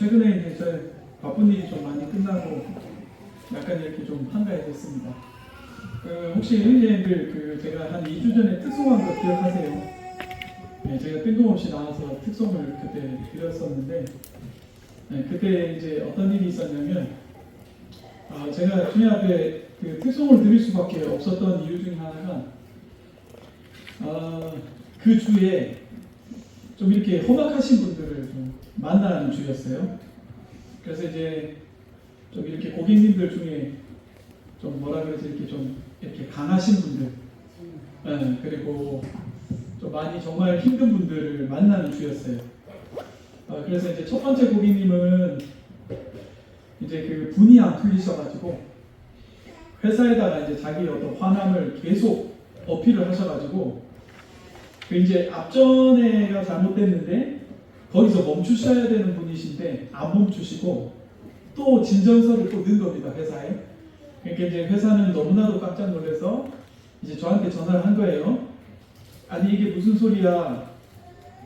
최근에 이제 저 바쁜 일이 좀 많이 끝나고 약간 이렇게 좀 한가해졌습니다. 혹시 형제님들 제가 한 2주 전에 특송한 거 기억하세요? 네, 제가 뜬금없이 나와서 특송을 그때 드렸었는데, 네, 그때 이제 어떤 일이 있었냐면, 제가 주님 앞에 그 특송을 드릴 수밖에 없었던 이유 중에 하나가, 그 주에 좀 이렇게 험악하신 분들을 좀 만나는 주였어요. 그래서 이제 좀 이렇게 고객님들 중에 좀 뭐라 그러지, 이렇게 좀 이렇게 강하신 분들, 네, 그리고 좀 많이 정말 힘든 분들을 만나는 주였어요. 그래서 이제 첫 번째 고객님은 이제 그 분이 안 풀리셔가지고 회사에다가 이제 자기 어떤 화남을 계속 어필을 하셔가지고 그 이제 앞전에가 잘못됐는데 거기서 멈추셔야 되는 분이신데 안 멈추시고 또 진정서를 또 넣은 겁니다, 회사에. 그러니까 이제 회사는 너무나도 깜짝 놀라서 이제 저한테 전화를 한 거예요. 아니 이게 무슨 소리야?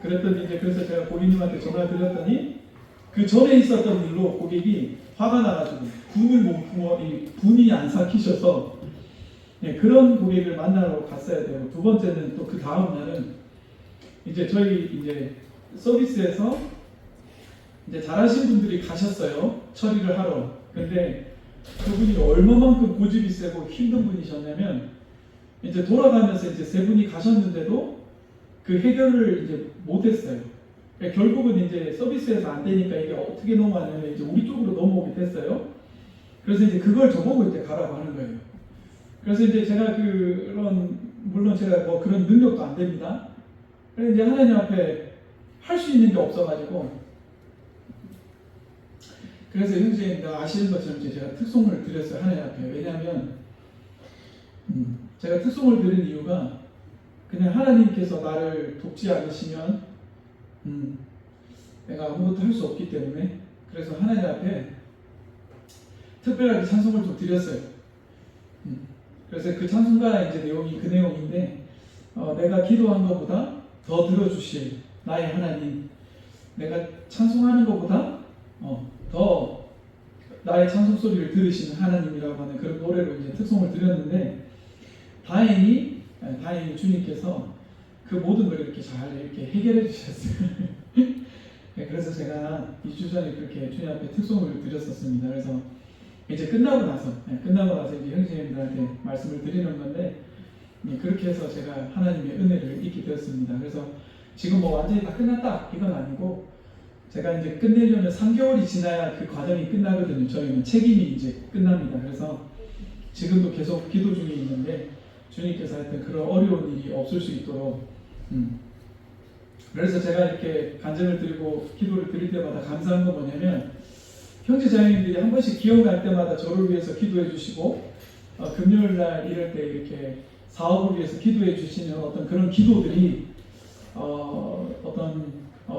그랬더니 이제 그래서 제가 고객님한테 전화를 드렸더니 그 전에 있었던 일로 고객이 화가 나가지고 분을 못 품어 분이 안 삭히셔서, 네, 그런 고객을 만나러 갔어야 되고, 두 번째는 또 그 다음 날은 이제 저희 이제 서비스에서 이제 잘하신 분들이 가셨어요, 처리를 하러. 근데 그분이 얼마만큼 고집이 세고 힘든 분이셨냐면 이제 돌아가면서 이제 세 분이 가셨는데도 그 해결을 이제 못했어요. 그러니까 결국은 이제 서비스에서 안 되니까 이게 어떻게 넘어가냐면 이제 우리 쪽으로 넘어오게 됐어요. 그래서 이제 그걸 저보고 이제 가라고 하는 거예요. 그래서 이제 제가 물론 제가 뭐 그런 능력도 안 됩니다. 그래서 이제 하나님 앞에 할 수 있는 게 없어가지고, 그래서 형제님 아시는 것처럼 제가 특송을 드렸어요, 하나님 앞에. 왜냐하면 제가 특송을 드린 이유가 그냥 하나님께서 나를 돕지 않으시면 내가 아무것도 할 수 없기 때문에, 그래서 하나님 앞에 특별하게 찬송을 좀 드렸어요. 그래서 그 찬송가 이제 내용이 그 내용인데, 내가 기도한 것보다 더 들어주실 나의 하나님, 내가 찬송하는 것보다 더 나의 찬송 소리를 들으시는 하나님이라고 하는 그런 노래로 이제 특송을 드렸는데, 다행히 주님께서 그 모든 걸 이렇게 잘 이렇게 해결해 주셨어요. 네, 그래서 제가 2주 전에 그렇게 주님 앞에 특송을 드렸었습니다. 그래서 이제 끝나고 나서 이제 형제님들한테 말씀을 드리는 건데, 그렇게 해서 제가 하나님의 은혜를 잊게 되었습니다. 그래서 지금 뭐 완전히 다 끝났다 이건 아니고, 제가 이제 끝내려면 3개월이 지나야 그 과정이 끝나거든요. 저희는 책임이 이제 끝납니다. 그래서 지금도 계속 기도 중에 있는데 주님께서 하여튼 그런 어려운 일이 없을 수 있도록, 그래서 제가 이렇게 간증을 드리고 기도를 드릴 때마다 감사한 건 뭐냐면, 형제 자매님들이 한 번씩 기억날 때마다 저를 위해서 기도해 주시고, 금요일 날 이럴 때 이렇게 사업을 위해서 기도해 주시는 어떤 그런 기도들이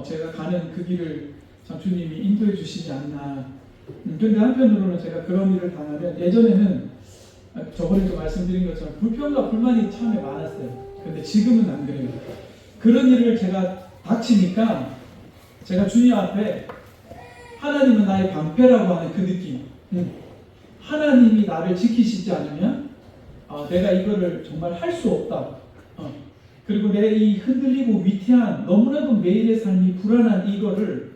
제가 가는 그 길을 참 주님이 인도해 주시지 않나. 그런데 한편으로는 제가 그런 일을 당하면, 예전에는 저번에도 말씀드린 것처럼 불평과 불만이 참에 많았어요. 근데 지금은 안 그래요. 그런 일을 제가 닥치니까 제가 주님 앞에 하나님은 나의 방패라고 하는 그 느낌, 하나님이 나를 지키시지 않으면 내가 이거를 정말 할 수 없다. 그리고 내 이 흔들리고 위태한, 너무나도 매일의 삶이 불안한 이거를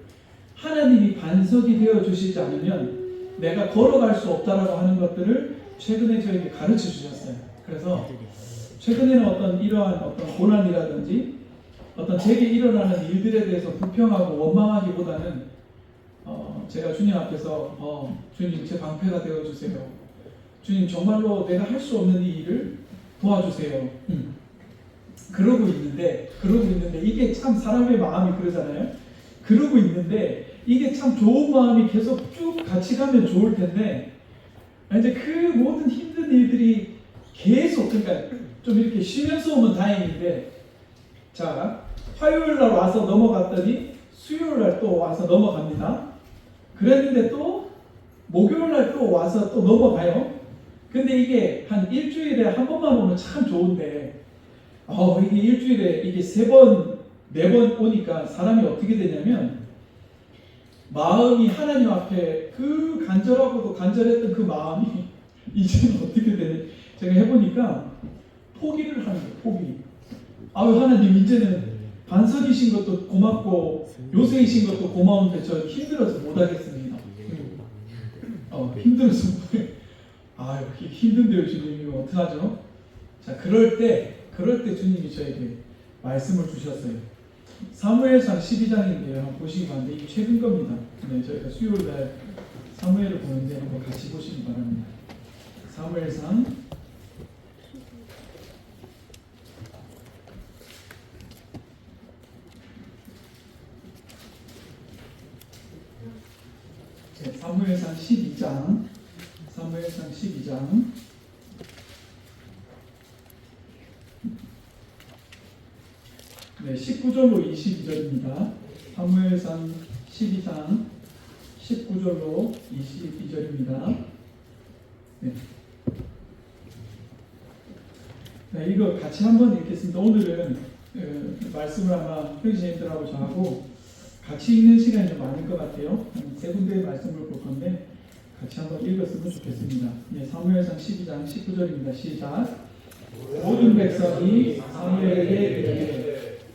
하나님이 반석이 되어 주시지 않으면 내가 걸어갈 수 없다라고 하는 것들을 최근에 저에게 가르쳐 주셨어요. 그래서 최근에는 이러한 고난이라든지 제게 일어나는 일들에 대해서 불평하고 원망하기보다는 제가 주님 앞에서 주님 제 방패가 되어 주세요. 주님 정말로 내가 할 수 없는 이 일을 도와주세요. 그러고 있는데 이게 참 사람의 마음이 그러잖아요. 그러고 있는데 이게 참 좋은 마음이 계속 쭉 같이 가면 좋을 텐데, 이제 그 모든 힘든 일들이 계속, 그러니까 좀 이렇게 쉬면서 오면 다행인데, 자, 화요일 날 와서 넘어갔더니 수요일 날 또 와서 넘어갑니다. 그랬는데 또 목요일 날 또 와서 또 넘어가요. 근데 이게 한 일주일에 한 번만 오면 참 좋은데, 이게 일주일에 이게 3번, 4번 오니까 사람이 어떻게 되냐면, 마음이 하나님 앞에 그 간절하고도 간절했던 그 마음이 이제는 어떻게 되냐? 제가 해보니까 포기를 하는 거예요. 포기. 아유 하나님 이제는 반석이신 것도 고맙고 요새이신 것도 고마운데 저 힘들어서 못하겠습니다. 힘들어서 못해. 아유 힘든데요 주님이 어떡하죠? 자 그럴 때 주님이 저에게 말씀을 주셨어요. 사무엘상 12장인데요. 한번 보시기 바랍니다. 이 최근 겁니다. 네, 저희가 수요일날 사무엘을 보는데 한번 같이 보시기 바랍니다. 사무엘상 사무엘상 12장 사무엘상 12장 네, 19절로 22절입니다. 사무엘상 12장 19절로 22절입니다. 네. 네, 이거 같이 한번 읽겠습니다. 오늘은 말씀을 아마 형제님들하고 저하고 같이 읽는 시간이 좀 많을 것 같아요. 세 군데의 말씀을 볼 건데 같이 한번 읽었으면 좋겠습니다. 네, 사무엘상 12장 19절입니다. 시작. 모든 백성이 사무엘에게 이르되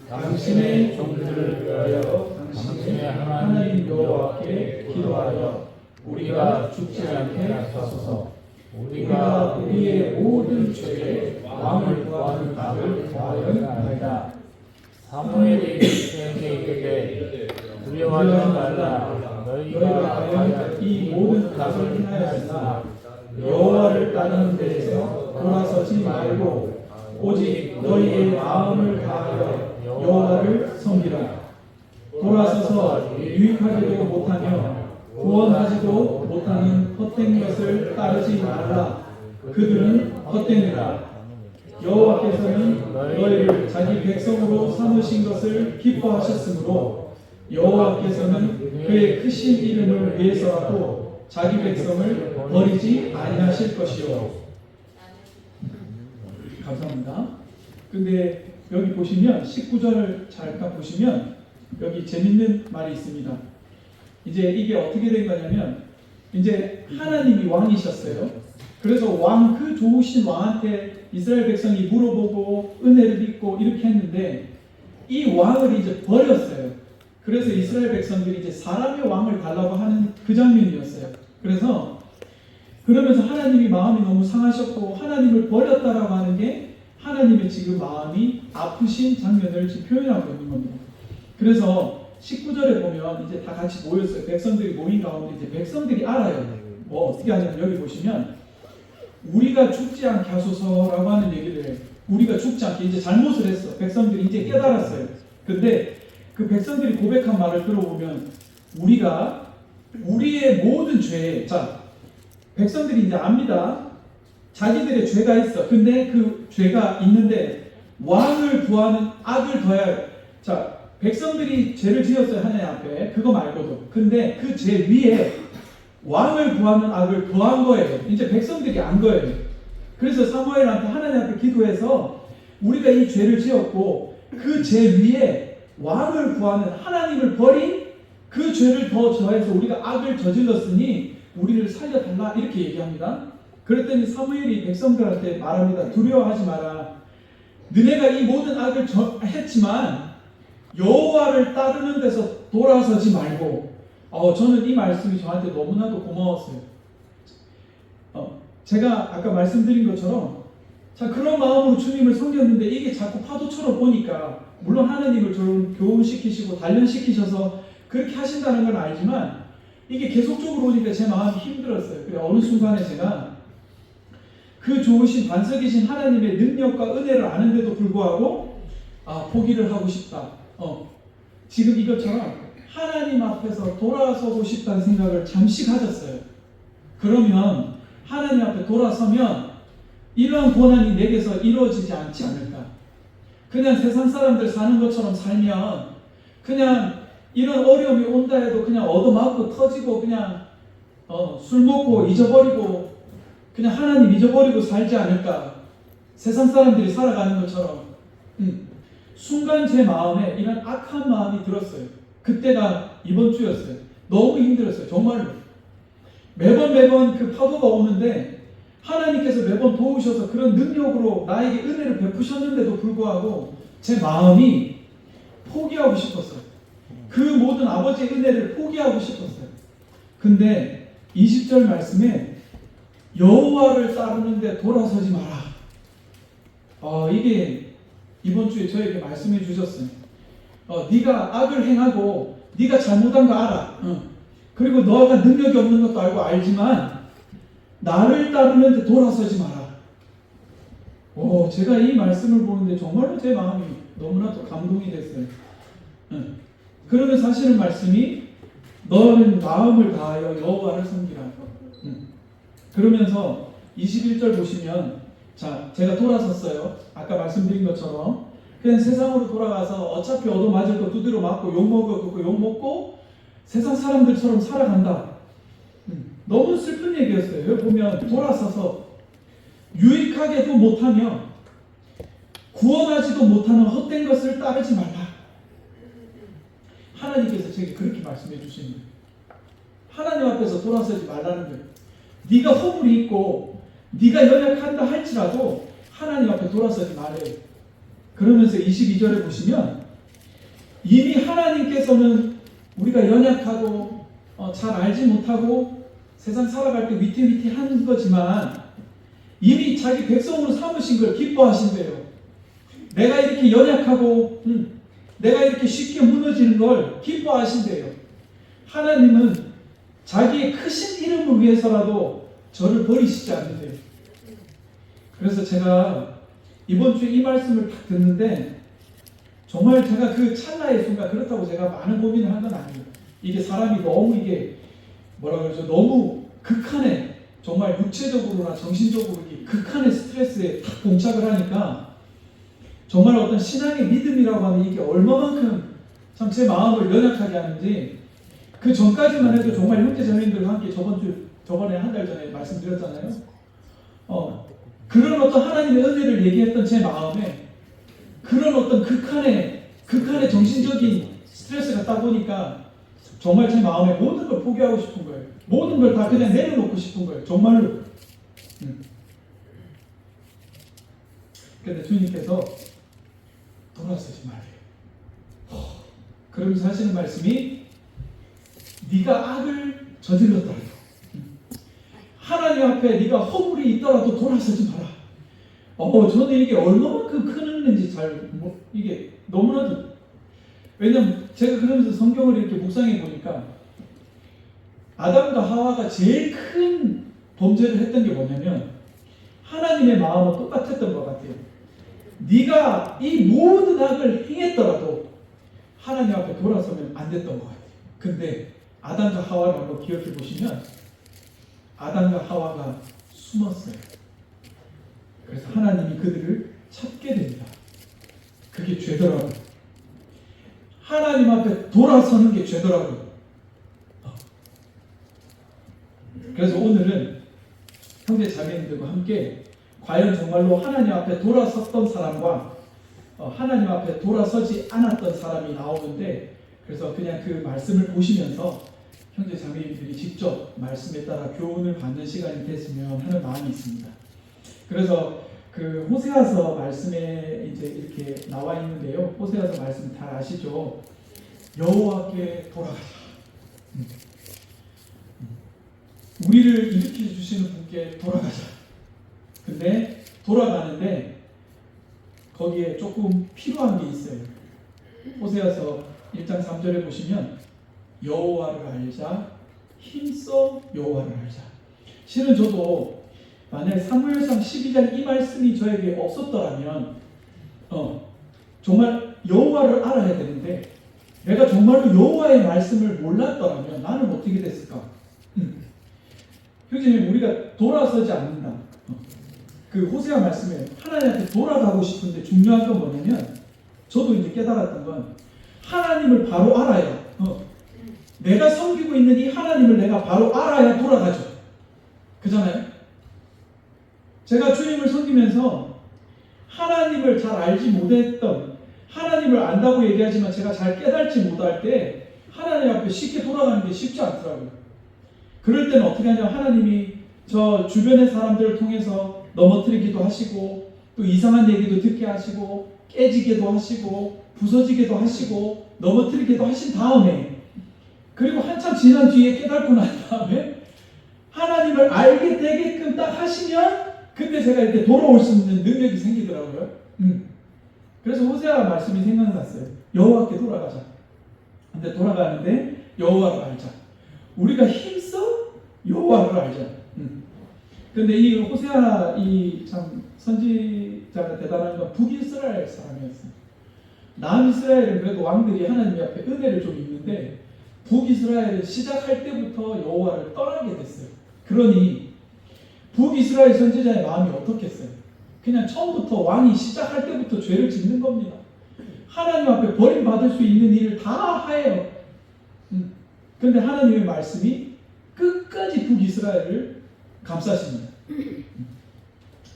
당신의 종들을 위하여 당신의 하나님 여호와께 기도하여 우리가 죽지 않게 하소서. 우리가 우리의 모든 죄에 왕을 구하는 악을 더하였나이다. 사무엘이 백성에게 이르되 두려워하지 말라. 너희가 과연 이 모든 악을 행하였으나 여호와를 따르는 데에서 돌아서지 말고 오직 너희의 마음을 다하여 여호와를 섬기라. 돌아서서 유익하지도 못하며 구원하지도 못하는 헛된 것을 따르지 말라. 그들은 헛되니라. 여호와께서는 너희를 자기 백성으로 삼으신 것을 기뻐하셨으므로 여호와께서는 그의 크신 이름을 위해서라도 자기 백성을 버리지 아니하실 것이요. 감사합니다. 근데 여기 보시면 19절을 잠깐 보시면 여기 재밌는 말이 있습니다. 이제 이게 어떻게 된 거냐면 이제 하나님이 왕이셨어요. 그래서 왕 그 좋으신 왕한테 이스라엘 백성이 물어보고 은혜를 믿고 이렇게 했는데 이 왕을 이제 버렸어요. 그래서 이스라엘 백성들이 이제 사람의 왕을 달라고 하는 그 장면이었어요. 그래서 그러면서 하나님이 마음이 너무 상하셨고 하나님을 버렸다라고 하는 게 하나님의 지금 마음이 아프신 장면을 지금 표현하고 있는 겁니다. 그래서 19절에 보면 이제 다 같이 모였어요. 백성들이 모인 가운데 이제 백성들이 알아요. 뭐 어떻게 하냐면 여기 보시면 우리가 죽지 않게 하소서라고 하는 얘기를 우리가 죽지 않게 이제 잘못을 했어. 백성들이 이제 깨달았어요. 근데 그 백성들이 고백한 말을 들어보면 우리가 우리의 모든 죄, 자 백성들이 이제 압니다. 자기들의 죄가 있어. 근데 그 죄가 있는데 왕을 구하는 악을 더해야. 자 백성들이 죄를 지었어요. 하나님 앞에. 그거 말고도. 근데 그 죄 위에 왕을 구하는 악을 더한 거예요. 이제 백성들이 안 거예요. 그래서 사무엘한테 하나님 앞에 기도해서 우리가 이 죄를 지었고 그 죄 위에 왕을 구하는 하나님을 버린 그 죄를 더 더해서 우리가 악을 저질렀으니 우리를 살려달라 이렇게 얘기합니다. 그랬더니 사무엘이 백성들한테 말합니다. 두려워하지 마라. 너네가 이 모든 악을 했지만 여호와를 따르는 데서 돌아서지 말고. 저는 이 말씀이 저한테 너무나도 고마웠어요. 제가 아까 말씀드린 것처럼 자 그런 마음으로 주님을 섬겼는데 이게 자꾸 파도처럼 보니까 물론 하나님을 좀 교훈시키시고 단련시키셔서 그렇게 하신다는 건 알지만 이게 계속적으로 오니까 제 마음이 힘들었어요. 그래 어느 순간에 제가 그 좋으신 반석이신 하나님의 능력과 은혜를 아는데도 불구하고 포기를 하고 싶다. 지금 이것처럼 하나님 앞에서 돌아서고 싶다는 생각을 잠시 가졌어요. 그러면 하나님 앞에 돌아서면 이러한 고난이 내게서 이루어지지 않지 않을까. 그냥 세상 사람들 사는 것처럼 살면 그냥 이런 어려움이 온다 해도 그냥 얻어맞고 터지고 그냥 술 먹고 잊어버리고 그냥 하나님 잊어버리고 살지 않을까. 세상 사람들이 살아가는 것처럼 순간 제 마음에 이런 악한 마음이 들었어요. 그때가 이번 주였어요. 너무 힘들었어요. 정말로. 매번 그 파도가 오는데 하나님께서 매번 도우셔서 그런 능력으로 나에게 은혜를 베푸셨는데도 불구하고 제 마음이 포기하고 싶었어요. 그 모든 아버지의 은혜를 포기하고 싶었어요. 근데 20절 말씀에 여호와를 따르는데 돌아서지 마라. 이게 이번 주에 저에게 말씀해 주셨어요. 네가 악을 행하고 네가 잘못한 거 알아. 그리고 너가 능력이 없는 것도 알고 알지만 나를 따르는데 돌아서지 마라. 제가 이 말씀을 보는데 정말로 제 마음이 너무나도 감동이 됐어요. 그러면서 하시는 말씀이 너는 마음을 다하여 여호와를 섬기라. 그러면서 21절 보시면 자, 제가 돌아섰어요. 아까 말씀드린 것처럼 그냥 세상으로 돌아가서 어차피 얻어맞을 거 두드려 맞고 욕먹을 거 욕먹고 세상 사람들처럼 살아간다. 너무 슬픈 얘기였어요. 여기 보면 돌아서서 유익하게도 못하며 구원하지도 못하는 헛된 것을 따르지 말라. 하나님께서 제게 그렇게 말씀해 주시는 거예요. 하나님 앞에서 돌아서지 말라는 거예요. 네가 허물이 있고 네가 연약한다 할지라도 하나님 앞에 돌아서지 말래요. 그러면서 22절에 보시면 이미 하나님께서는 우리가 연약하고 잘 알지 못하고 세상 살아갈 때 위태위태한 거지만 이미 자기 백성으로 삼으신 걸 기뻐하신대요. 내가 이렇게 연약하고 내가 이렇게 쉽게 무너지는 걸 기뻐하신대요. 하나님은 자기의 크신 이름을 위해서라도 저를 버리시지 않는데요. 그래서 제가 이번 주에 이 말씀을 딱 듣는데 정말 제가 그 찰나의 순간 그렇다고 제가 많은 고민을 한 건 아니에요. 이게 사람이 너무 이게 뭐라 그러죠? 너무 극한의 정말 육체적으로나 정신적으로 극한의 스트레스에 딱 봉착을 하니까 정말 어떤 신앙의 믿음이라고 하는 이게 얼마만큼 참 제 마음을 연약하게 하는지 그 전까지만 해도 정말 형제자매님들과 함께 저번에 한 달 전에 말씀드렸잖아요. 그런 어떤 하나님의 은혜를 얘기했던 제 마음에 그런 어떤 극한의 정신적인 스트레스가 딱 보니까 정말 제 마음에 모든 걸 포기하고 싶은 거예요. 모든 걸 다 그냥 내려놓고 싶은 거예요. 정말로. 근데 주님께서 돌아서지 말래요. 그러면서 하시는 말씀이 네가 악을 저질렀더라도 하나님 앞에 네가 허물이 있더라도 돌아서지 마라. 저는 이게 얼마만큼 큰 은혜인지 이게 너무나도 왜냐면 제가 그러면서 성경을 이렇게 묵상해 보니까 아담과 하와가 제일 큰 범죄를 했던 게 뭐냐면 하나님의 마음은 똑같았던 것 같아요. 네가 이 모든 악을 행했더라도 하나님 앞에 돌아서면 안 됐던 것 같아요. 근데 아담과 하와를 한번 기억해 보시면 아담과 하와가 숨었어요. 그래서 하나님이 그들을 찾게 됩니다. 그게 죄더라고요. 하나님 앞에 돌아서는 게 죄더라고요. 그래서 오늘은 형제 자매님들과 함께 과연 정말로 하나님 앞에 돌아섰던 사람과 하나님 앞에 돌아서지 않았던 사람이 나오는데 그래서 그냥 그 말씀을 보시면서 형제 자매님들이 직접 말씀에 따라 교훈을 받는 시간이 됐으면 하는 마음이 있습니다. 그래서 그 호세아서 말씀에 이제 이렇게 나와 있는데요. 호세아서 말씀 잘 아시죠? 여호와께 돌아가자. 우리를 일으켜 주시는 분께 돌아가자. 근데 돌아가는데 거기에 조금 필요한 게 있어요. 호세아서 1장 3절에 보시면 여호와를 알자, 힘써 여호와를 알자. 실은 저도 만약 사무엘상 12장 이 말씀이 저에게 없었더라면 정말 여호와를 알아야 되는데 내가 정말로 여호와의 말씀을 몰랐더라면 나는 어떻게 됐을까? 형제님, 우리가 돌아서지 않는다. 그 호세아 말씀에 하나님한테 돌아가고 싶은데 중요한 건 뭐냐면 저도 이제 깨달았던 건 하나님을 바로 알아야 내가 섬기고 있는 이 하나님을 내가 바로 알아야 돌아가죠. 그잖아요. 제가 주님을 섬기면서 하나님을 잘 알지 못했던 하나님을 안다고 얘기하지만 제가 잘 깨달지 못할 때 하나님 앞에 쉽게 돌아가는 게 쉽지 않더라고요. 그럴 때는 어떻게 하냐면 하나님이 저 주변의 사람들을 통해서 넘어뜨리기도 하시고 또 이상한 얘기도 듣게 하시고 깨지게도 하시고 부서지게도 하시고 넘어뜨리게도 하신 다음에 그리고 한참 지난 뒤에 깨닫고 난 다음에 하나님을 알게 되게끔 딱 하시면 그때 제가 이렇게 돌아올 수 있는 능력이 생기더라고요. 그래서 호세아 말씀이 생각났어요. 여호와께 돌아가자. 근데 돌아가는데 여호와를 알자. 우리가 힘써 여호와를 알자. 근데 이 호세아 이 참 선지자가 대단한 건 북이스라엘 사람이었어요. 남이스라엘은 그래도 왕들이 하나님 앞에 은혜를 좀 있는데 북이스라엘은 시작할 때부터 여호와를 떠나게 됐어요. 그러니 북이스라엘 선지자의 마음이 어떻겠어요? 그냥 처음부터 왕이 시작할 때부터 죄를 짓는 겁니다. 하나님 앞에 버림받을 수 있는 일을 다 해요. 근데 하나님의 말씀이 끝까지 북이스라엘을 감싸십니다.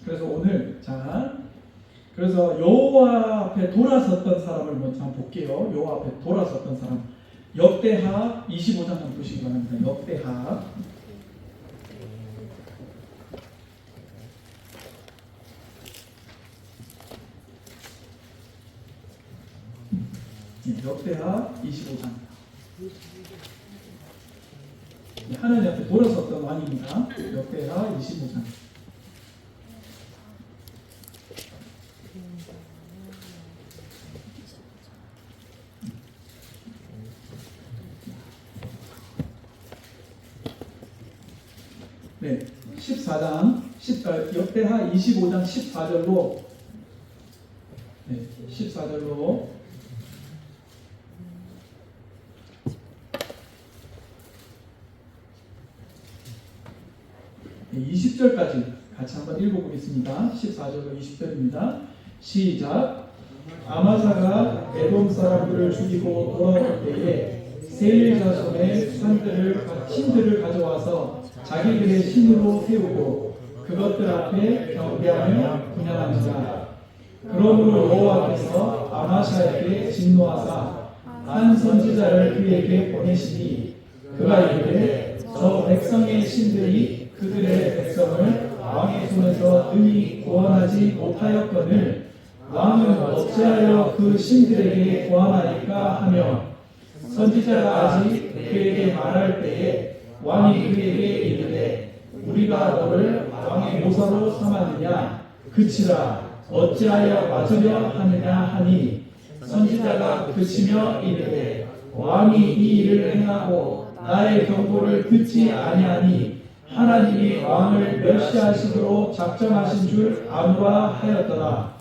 그래서 오늘 그래서 여호와 앞에 돌아섰던 사람을 먼저 한번 볼게요. 여호와 앞에 돌아섰던 사람. 역대하 25장 한번 보시기 바랍니다. 역대하 역대하 25장. 하나님 앞에 돌아섰던 왕입니다. 역대하 25장. 네, 14장, 역대하 25장 14절로, 네, 14절로, 네, 20절까지 같이 한번 읽어보겠습니다. 14절로 20절입니다. 시작. 아마사가 에돔 사람들을 죽이고 돌아올 때에 세일 자손의 신들을 가져와서 자기들의 신으로 세우고 그것들 앞에 경배하며 분양한지라. 그러므로 여호와께서 아마샤에게 진노하사 한 선지자를 그에게 보내시니 그가 이르되 저 백성의 신들이 그들의 백성을 왕의 손에서 능히 구원하지 못하였거늘 왕은 어찌하여 그 신들에게 구하나이까 하며 선지자가 아직 그에게 말할 때에 왕이 그에게 이르되 우리가 너를 왕의 모사로 삼았느냐 그치라 어찌하여 맞으려 하느냐 하니 선지자가 그치며 이르되 왕이 이 일을 행하고 나의 경고를 듣지 아니하니 하나님이 왕을 멸시하시기로 작정하신 줄 아노라 하였더라.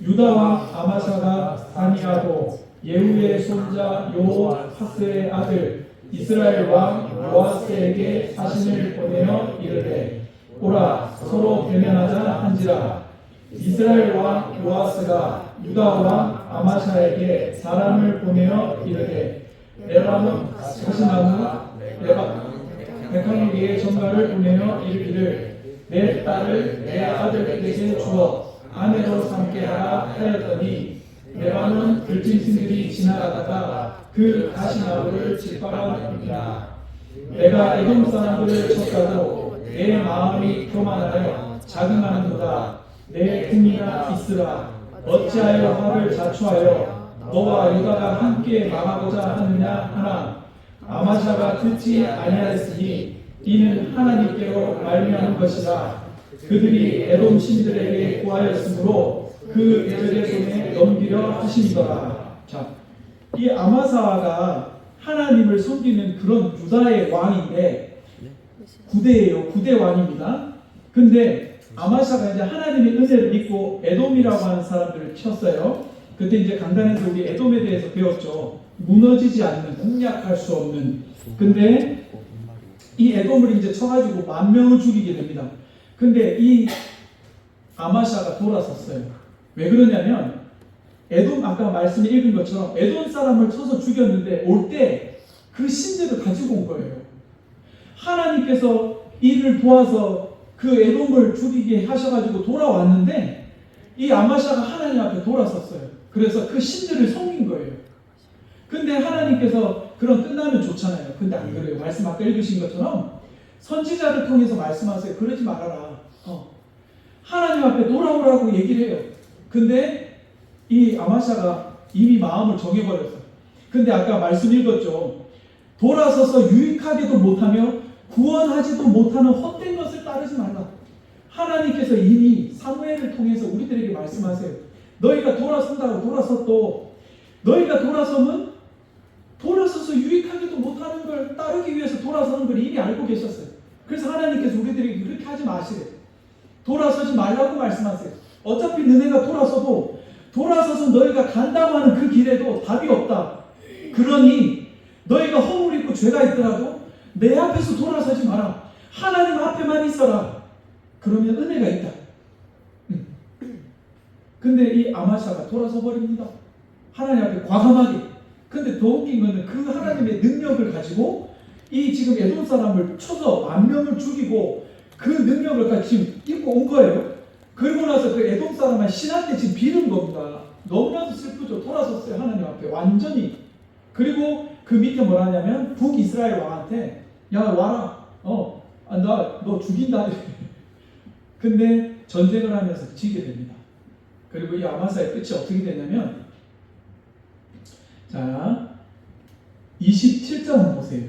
유다 왕 아마사가 다니아도 예후의 손자 요아스의 아들 이스라엘 왕 요아스에게 사신을 보내어 이르되 오라 서로 대면하자 한지라. 이스라엘 왕 요아스가 유다 왕 아마샤에게 사람을 보내어 이르되 레바논 가시나무 백합에게 전가를 보내어 이르기를 내 딸을 내 아들에게 주어 아내로 삼게 하라 하였더니 레바논 들짐승들이 지나가다가 그 가시나무를 짓밟았느니라. 내가 에돔 사람들을 쳤다고 내 마음이 교만하여 자긍하는도다. 내 궁이나 있으라. 어찌하여 화를 자초하여 너와 유다가 함께 망하고자 하느냐 하나 아마샤가 듣지 아니하였으니 이는 하나님께로 말미암은 것이라. 그들이 에돔 신들에게 구하였으므로 그들의 손에 넘기려 하심이더라. 자, 이 아마사가 하나님을 섬기는 그런 유다의 왕인데 구대예요. 구대 왕입니다. 근데 아마샤가 이제 하나님의 은혜를 믿고 에돔이라고 하는 사람들을 쳤어요. 그때 이제 강단에서 우리 에돔에 대해서 배웠죠. 무너지지 않는, 공략할 수 없는. 근데 이 에돔을 이제 쳐가지고 10,000명을 죽이게 됩니다. 근데 이 아마샤가 돌아섰어요. 왜 그러냐면 에돔 아까 말씀에 읽은 것처럼 에돔 사람을 쳐서 죽였는데 올 때 그 신들을 가지고 온 거예요. 하나님께서 이를 도와서 그 에돔을 죽이게 하셔가지고 돌아왔는데 이 아마샤가 하나님 앞에 돌아섰어요. 그래서 그 신들을 섬긴 거예요. 근데 하나님께서 그런 끝나면 좋잖아요. 근데 안 그래요. 말씀 아까 읽으신 것처럼 선지자를 통해서 말씀하세요. 그러지 말아라. 하나님 앞에 돌아오라고 얘기를 해요. 근데 이 아마샤가 이미 마음을 정해버렸어요. 근데 아까 말씀 읽었죠. 돌아서서 유익하게도 못하며 구원하지도 못하는 헛된 것을 따르지 말라. 하나님께서 이미 사무엘을 통해서 우리들에게 말씀하세요. 너희가 돌아선다고 돌아섰도 너희가 돌아서서 유익하게도 못하는 걸 따르기 위해서 돌아서는 걸 이미 알고 계셨어요. 그래서 하나님께서 우리들에게 그렇게 하지 마시래요. 돌아서지 말라고 말씀하세요. 어차피 너네가 돌아서서 너희가 간다고 하는 그 길에도 답이 없다. 그러니 너희가 허물 있고 죄가 있더라도 내 앞에서 돌아서지 마라. 하나님 앞에만 있어라. 그러면 은혜가 있다. 근데 이 아마샤가 돌아서 버립니다. 하나님 앞에 과감하게. 근데 더 웃긴 거는 그 하나님의 능력을 가지고 이 지금 에돔 사람을 쳐서 10,000명을 죽이고 그 능력을 지금 입고 온 거예요. 그리고 나서 그 에돔 사람은 신한테 지금 비는 겁니다. 너무나도 슬프죠. 돌아섰어요. 하나님 앞에 완전히. 그리고 그 밑에 뭐라 하냐면 북이스라엘 왕한테 야 와라. 나 너 죽인다. 근데 전쟁을 하면서 지게 됩니다. 그리고 이 아마사의 끝이 어떻게 되냐면 자 27절 한번 보세요.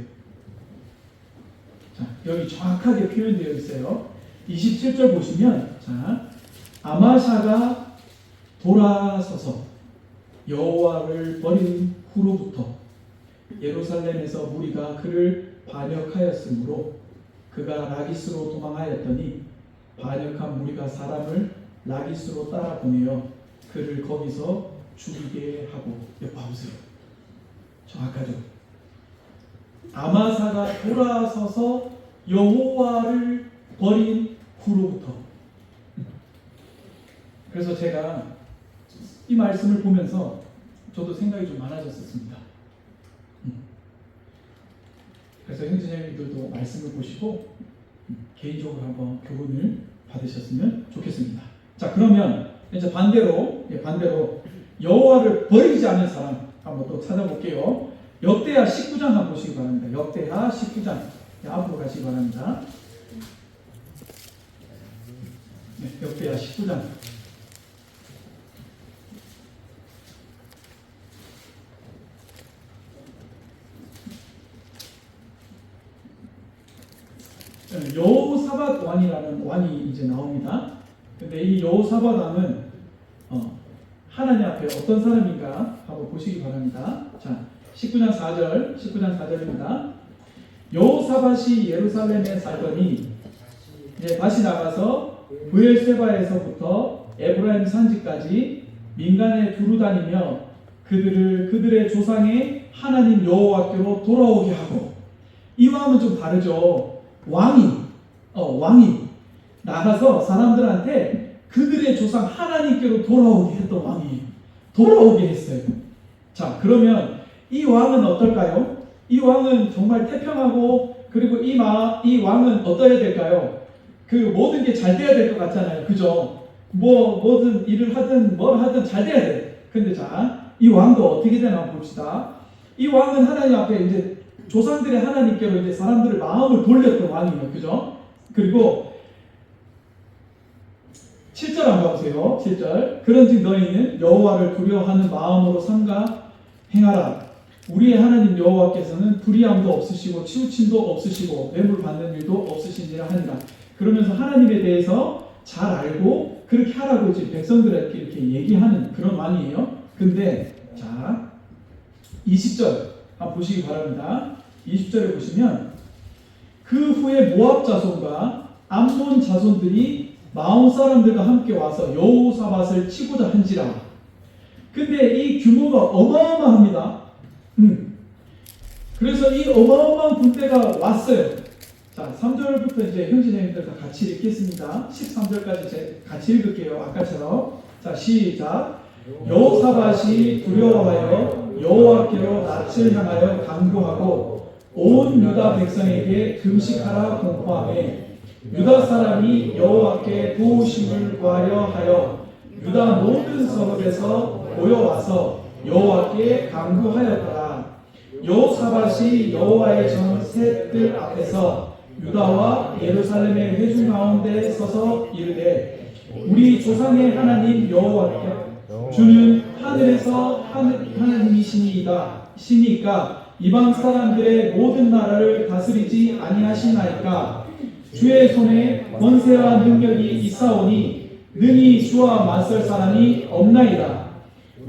자, 여기 정확하게 표현되어 있어요. 27절 보시면 자 아마샤가 돌아서서 여호와를 버린 후로부터 예루살렘에서 무리가 그를 반역하였으므로 그가 라기스로 도망하였더니 반역한 무리가 사람을 라기스로 따라 보내어 그를 거기서 죽이게 하고. 여기 봐보세요. 정확하죠? 아마사가 돌아서서 여호와를 버린 후로부터. 그래서 제가 이 말씀을 보면서 저도 생각이 좀 많아졌었습니다. 그래서 형제자매들도 말씀을 보시고 개인적으로 한번 교훈을 받으셨으면 좋겠습니다. 자, 그러면 이제 반대로 여호와를 버리지 않는 사람 한번 또 찾아볼게요. 역대하 19장 한번 보시기 바랍니다. 역대하 19장. 앞으로 가시기 바랍니다. 네, 역대하 19장. 여호사밧 왕이라는 왕이 이제 나옵니다. 근데 이 여호사밧 왕은 하나님 앞에 어떤 사람인가 한번 보시기 바랍니다. 자, 19장 4절입니다. 여호사밧이 예루살렘에 살더니 이제 다시 나가서 브엘세바에서부터 에브라임 산지까지 민간에 두루 다니며 그들의 조상의 하나님 여호와께로 돌아오게 하고. 이 왕은 좀 다르죠. 왕이 나가서 사람들한테 그들의 조상 하나님께로 돌아오게 했던 왕이에요. 돌아오게 했어요. 자, 그러면 이 왕은 어떨까요? 이 왕은 정말 태평하고, 그리고 이 왕은 어떠해야 될까요? 그 모든 게 잘 돼야 될 것 같잖아요. 그죠? 뭐든 일을 하든 뭘 하든 잘 돼야 돼. 근데 자, 이 왕도 어떻게 되나 한번 봅시다. 이 왕은 하나님 앞에 이제 조상들의 하나님께로 이제 사람들의 마음을 돌렸던 왕이에요. 그죠? 그리고 7절 한번 보세요. 7절. 그런즉 너희는 여호와를 두려워하는 마음으로 삼가 행하라. 우리의 하나님 여호와께서는 불의함도 없으시고 치우침도 없으시고 뇌물 받는 일도 없으시니라 하니라. 그러면서 하나님에 대해서 잘 알고 그렇게 하라고 지금 백성들에게 이렇게 얘기하는 그런 왕이에요. 근데 자 20절 한번 보시기 바랍니다. 20절에 보시면 그 후에 모압 자손과 암몬 자손들이 마온 사람들과 함께 와서 여호사밧을 치고자 한지라. 근데 이 규모가 어마어마합니다. 그래서 이 어마어마한 군대가 왔어요. 자, 3절부터 이제 형제자매들과 같이 읽겠습니다. 13절까지 같이 읽을게요. 아까처럼. 자, 시작. 여호사밧이 두려워하여 여호와께로 낯을 향하여 강구하고 온 유다 백성에게 금식하라 공포하며 유다 사람이 여호와께 도우심을 구하려 하여 유다 모든 성읍에서 모여와서 여호와께 간구하였더라. 여호사밧이 여호와의 전셋들 앞에서 유다와 예루살렘의 회중 가운데 서서 이르되 우리 조상의 하나님 여호와께 주는 하늘에서 하나님이시니까 이방 사람들의 모든 나라를 다스리지 아니하시나이까. 주의 손에 권세와 능력이 있사오니 능히 주와 맞설 사람이 없나이다.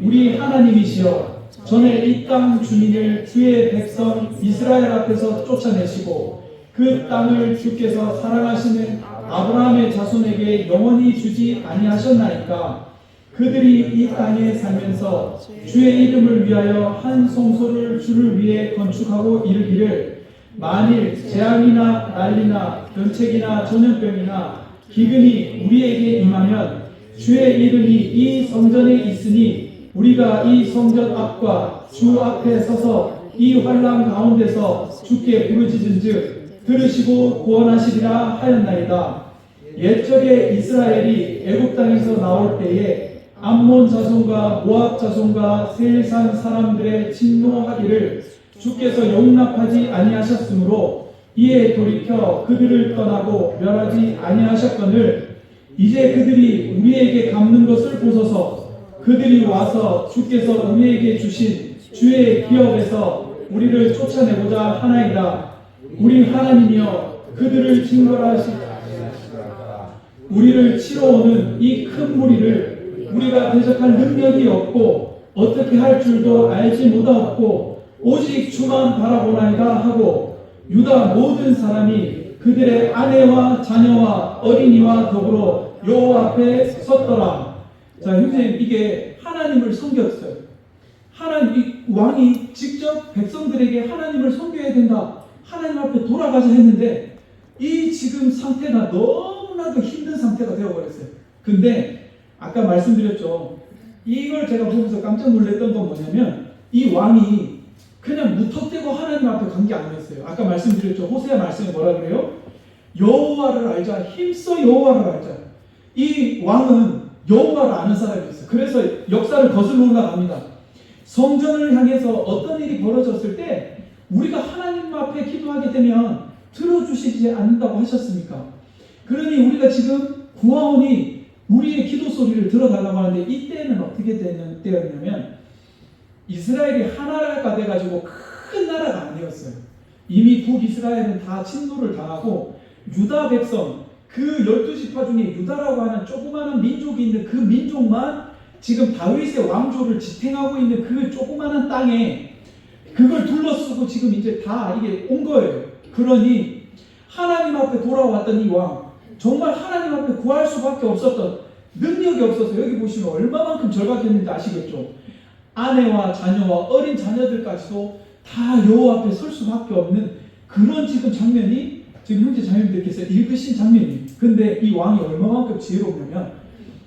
우리 하나님이시여 전에 이 땅 주민을 주의 백성 이스라엘 앞에서 쫓아내시고 그 땅을 주께서 사랑하시는 아브라함의 자손에게 영원히 주지 아니하셨나이까. 그들이 이 땅에 살면서 주의 이름을 위하여 한 성소를 주를 위해 건축하고 이르기를 만일 재앙이나 난리나 변책이나 전염병이나 기근이 우리에게 임하면 주의 이름이 이 성전에 있으니 우리가 이 성전 앞과 주 앞에 서서 이 환난 가운데서 주께 부르짖은즉 들으시고 구원하시리라 하였나이다. 옛적에 이스라엘이 애굽 땅에서 나올 때에 암몬 자손과 모압 자손과 세일산 사람들의 진노하기를 주께서 용납하지 아니하셨으므로 이에 돌이켜 그들을 떠나고 멸하지 아니하셨거늘 이제 그들이 우리에게 갚는 것을 보소서. 그들이 와서 주께서 우리에게 주신 주의 기업에서 우리를 쫓아내고자 하나이다. 우리 하나님이여 그들을 징벌하시 우리를 치러오는 이 큰 무리를 우리가 대적할 능력이 없고 어떻게 할 줄도 알지 못하옵고 오직 주만 바라보나이다 하고 유다 모든 사람이 그들의 아내와 자녀와 어린이와 더불어 여호와 앞에 섰더라. 자, 형제님, 이게 하나님을 섬겼어요. 이 왕이 직접 백성들에게 하나님을 섬겨야 된다. 하나님 앞에 돌아가자 했는데 이 지금 상태가 너무나도 힘든 상태가 되어버렸어요. 근데 아까 말씀드렸죠. 이걸 제가 보면서 깜짝 놀랐던 건 뭐냐면 이 왕이 그냥 무턱대고 하나님 앞에 간 게 아니었어요. 아까 말씀드렸죠. 호세아 말씀에 뭐라 그래요? 여호와를 알자. 힘써 여호와를 알자. 이 왕은 여호와를 아는 사람이었어요. 그래서 역사를 거슬러 올라갑니다. 성전을 향해서 어떤 일이 벌어졌을 때 우리가 하나님 앞에 기도하게 되면 들어주시지 않는다고 하셨습니까? 그러니 우리가 지금 구하오니 우리의 기도 소리를 들어달라고 하는데 이때는 어떻게 되는 때였냐면 이스라엘이 하나가 돼가지고 큰 나라가 아니었어요. 이미 북이스라엘은 다 침노를 당하고 유다 백성 그 12지파 중에 유다라고 하는 조그마한 민족이 있는 그 민족만 지금 다윗의 왕조를 지탱하고 있는 그 조그마한 땅에 그걸 둘러쓰고 지금 이제 다 이게 온 거예요. 그러니 하나님 앞에 돌아왔던 이 왕, 정말 하나님 앞에 구할 수밖에 없었던 능력이 없어서 여기 보시면 얼마만큼 절박했는지 아시겠죠? 아내와 자녀와 어린 자녀들까지도 다 여호와 앞에 설 수밖에 없는 그런 지금 장면이 지금 형제 자매님들께서 읽으신 장면이에요. 근데 이 왕이 얼마만큼 지혜롭냐면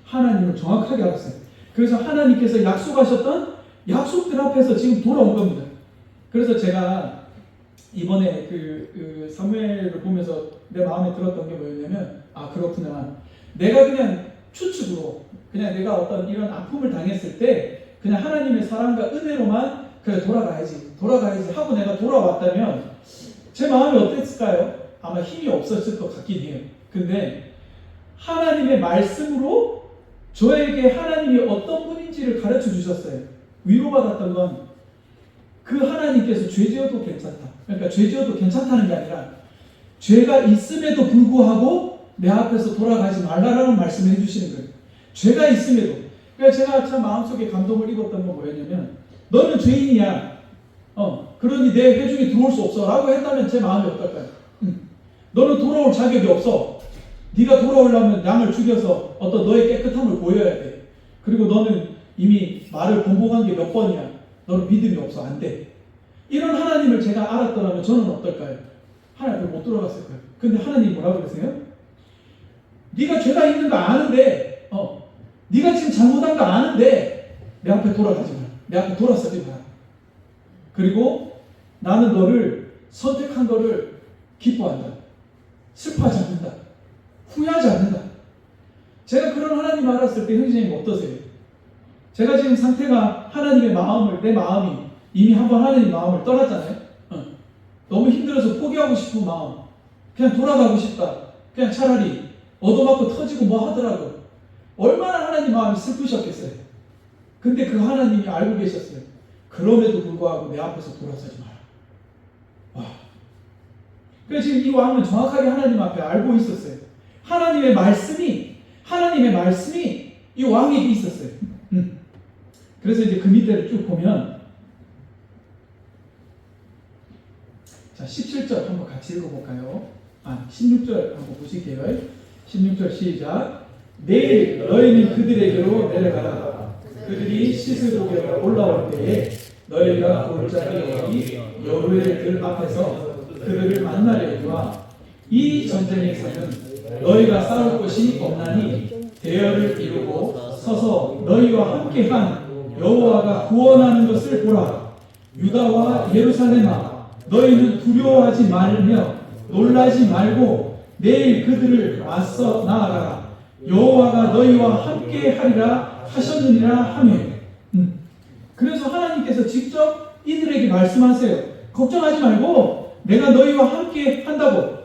하나님을 정확하게 알았어요. 그래서 하나님께서 약속하셨던 약속들 앞에서 지금 돌아온 겁니다. 그래서 제가 이번에 그 사무엘을 보면서 내 마음에 들었던 게 뭐였냐면 그렇구나. 내가 그냥 추측으로 그냥 내가 어떤 이런 아픔을 당했을 때 그냥 하나님의 사랑과 은혜로만 그래 돌아가야지 하고 내가 돌아왔다면 제 마음이 어땠을까요? 아마 힘이 없었을 것 같긴 해요. 근데 하나님의 말씀으로 저에게 하나님이 어떤 분인지를 가르쳐 주셨어요. 위로받았던 건 그 하나님께서 죄 지어도 괜찮다. 그러니까 죄 지어도 괜찮다는 게 아니라 죄가 있음에도 불구하고 내 앞에서 돌아가지 말라라는 말씀을 해주시는 거예요. 죄가 있음에도. 그러니까 제가 참 마음속에 감동을 입었던 건 뭐였냐면 너는 죄인이야. 그러니 내 회중에 들어올 수 없어 라고 했다면 제 마음이 어떨까요? 너는 돌아올 자격이 없어. 네가 돌아오려면 양을 죽여서 어떤 너의 깨끗함을 보여야 돼. 그리고 너는 이미 말을 번복한 게 몇 번이야. 너는 믿음이 없어. 안 돼. 이런 하나님을 제가 알았더라면 저는 어떨까요? 하나님 앞에 못 돌아갔을 거예요. 근데 하나님이 뭐라고 그러세요? 네가 죄가 있는 거 아는데 네가 지금 잘못한 거 아는데 내 앞에 돌아가지 마. 내 앞에 돌아서지 마. 그리고 나는 너를 선택한 거를 기뻐한다. 슬퍼하지 않는다. 후회하지 않는다. 제가 그런 하나님을 알았을 때 형제님 어떠세요? 제가 지금 상태가 하나님의 마음을, 내 마음이 이미 한번 하나님 마음을 떠났잖아요. 너무 힘들어서 포기하고 싶은 마음, 그냥 돌아가고 싶다. 그냥 차라리 얻어맞고 터지고 뭐 하더라도 얼마나 하나님 마음이 슬프셨겠어요. 근데 그 하나님이 알고 계셨어요. 그럼에도 불구하고 내 앞에서 돌아서지 마라. 와. 그래서 지금 이 왕은 정확하게 하나님 앞에 알고 있었어요. 하나님의 말씀이 이 왕에게 있었어요. 그래서 이제 그 밑에를 쭉 보면, 자, 17절 한번 같이 읽어볼까요? 16절 한번 보실게요. 16절 시작. 내일 너희는 그들에게로 내려가라. 그들이 시스루에 올라올 때에 너희가 골짜기 여기 여호와의 들 앞에서 그들을 만나려니와 이 전쟁에서는 너희가 싸울 것이 없나니 대열을 이루고 서서 너희와 함께한 여호와가 구원하는 것을 보라. 유다와 예루살렘아, 너희는 두려워하지 말며 놀라지 말고 내일 그들을 맞서 나아가라. 여호와가 너희와 함께하리라 하셨느니라 하며. 그래서 하나님께서 직접 이들에게 말씀하세요. 걱정하지 말고 내가 너희와 함께 한다고.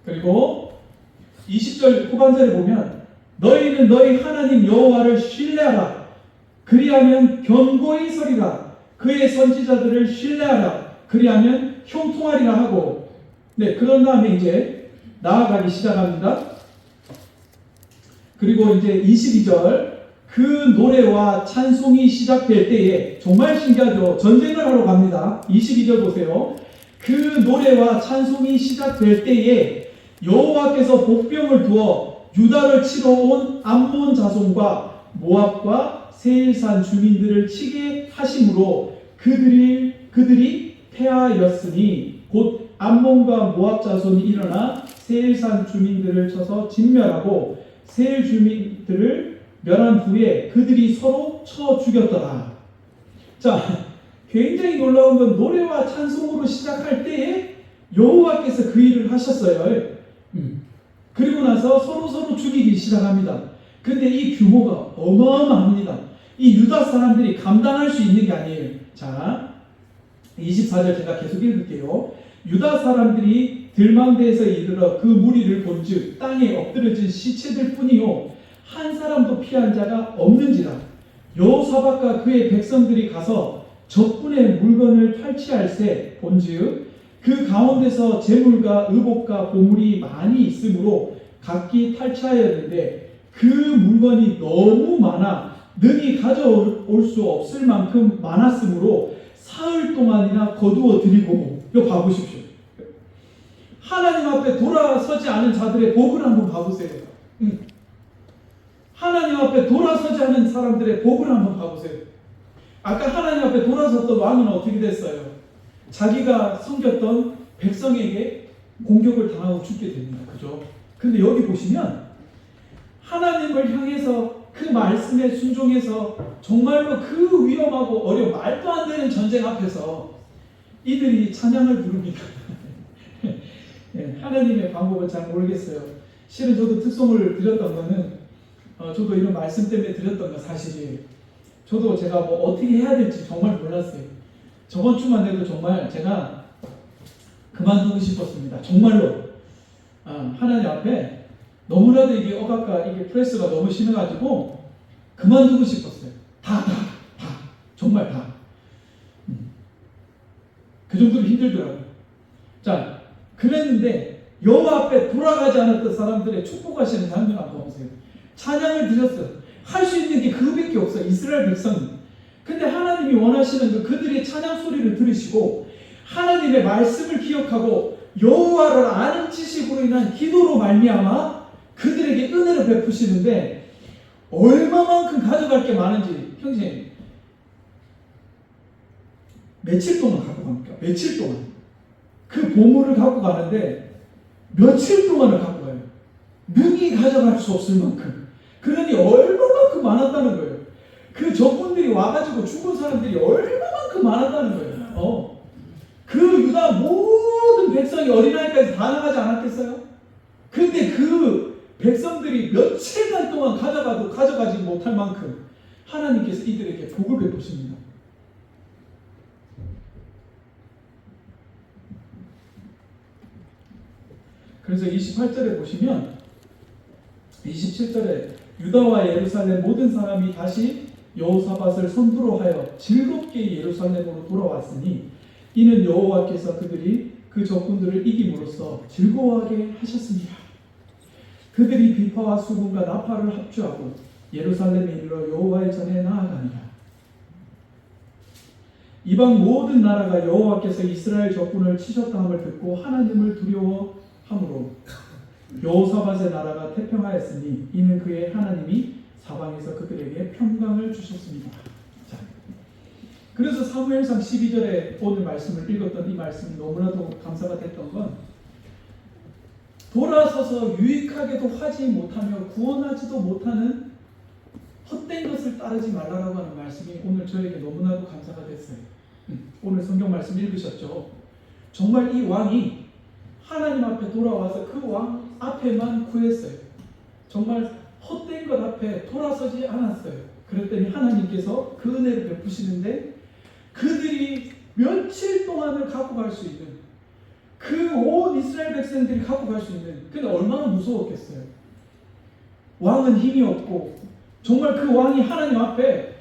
그리고 20절 후반절에 보면 너희는 너희 하나님 여호와를 신뢰하라. 그리하면 견고히 서리라. 그의 선지자들을 신뢰하라. 그리하면 형통하리라 하고. 네, 그런 다음에 이제 나아가기 시작합니다. 그리고 이제 22절, 그 노래와 찬송이 시작될 때에, 정말 신기하죠. 전쟁을 하러 갑니다. 22절 보세요. 그 노래와 찬송이 시작될 때에 여호와께서 복병을 두어 유다를 치러 온 암몬 자손과 모압과 세일산 주민들을 치게 하심으로 그들이 패하였으니 곧 암몬과 모압 자손이 일어나 세일산 주민들을 쳐서 진멸하고 세일 주민들을 멸한 후에 그들이 서로 쳐 죽였더라. 자, 굉장히 놀라운 건 노래와 찬송으로 시작할 때에 여호와께서 그 일을 하셨어요. 그리고 나서 서로 죽이기 시작합니다. 근데 이 규모가 어마어마합니다. 이 유다 사람들이 감당할 수 있는 게 아니에요. 자, 24절 제가 계속 읽을게요. 유다 사람들이 들망대에서 이르러 그 무리를 본즉 땅에 엎드려진 시체들 뿐이요 한 사람도 피한 자가 없는지라. 여호사밧과 그의 백성들이 가서 적군의 물건을 탈취할세 본즉 그 가운데서 재물과 의복과 보물이 많이 있으므로 각기 탈취하였는데 그 물건이 너무 많아 능히 가져올 수 없을 만큼 많았으므로 사흘 동안이나 거두어 드리고. 이거 봐보십시오. 하나님 앞에 돌아서지 않은 자들의 복을 한번 봐보세요. 하나님 앞에 돌아서지 않은 사람들의 복을 한번 봐보세요. 아까 하나님 앞에 돌아섰던 왕은 어떻게 됐어요? 자기가 섬겼던 백성에게 공격을 당하고 죽게 됩니다. 그죠? 근데 여기 보시면 하나님을 향해서 그 말씀에 순종해서 정말로 그 위험하고 말도 안 되는 전쟁 앞에서 이들이 찬양을 부릅니다. 네, 하나님의 방법은 잘 모르겠어요. 실은 저도 특송을 드렸던 거는 저도 이런 말씀 때문에 드렸던 거 사실이에요. 저도 제가 뭐 어떻게 해야 될지 정말 몰랐어요. 저번 주만 해도 정말 제가 그만두고 싶었습니다. 정말로 하나님 앞에 너무나도 이게 억압과 이게 프레스가 너무 심해가지고 그만두고 싶었어요. 다 정말 다. 그 정도로 힘들더라고요. 자, 그랬는데 여호와 앞에 돌아가지 않았던 사람들의 축복하시는 장면 한번 보세요. 찬양을 드렸어요. 할 수 있는 게 그거밖에 없어요. 이스라엘 백성이. 근데 하나님이 원하시는 그들의 찬양 소리를 들으시고 하나님의 말씀을 기억하고 여호와를 아는 지식으로 인한 기도로 말미암아 그들에게 은혜를 베푸시는데 얼마만큼 가져갈 게 많은지 형제님 며칠 동안 갖고 갑니까? 며칠 동안 그 보물을 갖고 가는데 며칠 동안을 갖고 가요. 능히 가져갈 수 없을 만큼. 그러니 얼마만큼 많았다는 거예요. 그 적군들이 와가지고 죽은 사람들이 얼마만큼 많았다는 거예요. 그 유다 모든 백성이 어린아이까지 다 나가지 않았겠어요? 근데 그 백성들이 며칠간 동안 가져가도 가져가지 못할 만큼 하나님께서 이들에게 복을 베푸십니다. 그래서 28절에 보시면 27절에 유다와 예루살렘 모든 사람이 다시 여호사밧을 선두로 하여 즐겁게 예루살렘으로 돌아왔으니 이는 여호와께서 그들이 그 적군들을 이김으로써 즐거워하게 하셨습니다. 그들이 비파와 수금과 나팔을 합주하고 예루살렘에 이르러 여호와의 전에 나아가니라. 이방 모든 나라가 여호와께서 이스라엘 적군을 치셨다함을 듣고 하나님을 두려워함으로 여호사밧의 나라가 태평하였으니 이는 그의 하나님이 사방에서 그들에게 평강을 주셨습니다. 자, 그래서 사무엘상 12절에 오늘 말씀을 읽었던 이 말씀이 너무나도 감사가 됐던 건 돌아서서 유익하게도 하지 못하며 구원하지도 못하는 헛된 것을 따르지 말라라고 하는 말씀이 오늘 저에게 너무나도 감사가 됐어요. 오늘 성경 말씀 읽으셨죠? 정말 이 왕이 하나님 앞에 돌아와서 그 왕 앞에만 구했어요. 정말 헛된 것 앞에 돌아서지 않았어요. 그랬더니 하나님께서 그 은혜를 베푸시는데 그들이 며칠 동안을 갖고 갈 수 있는 그 온 이스라엘 백성들이 갖고 갈 수 있는 근데 얼마나 무서웠겠어요. 왕은 힘이 없고 정말 그 왕이 하나님 앞에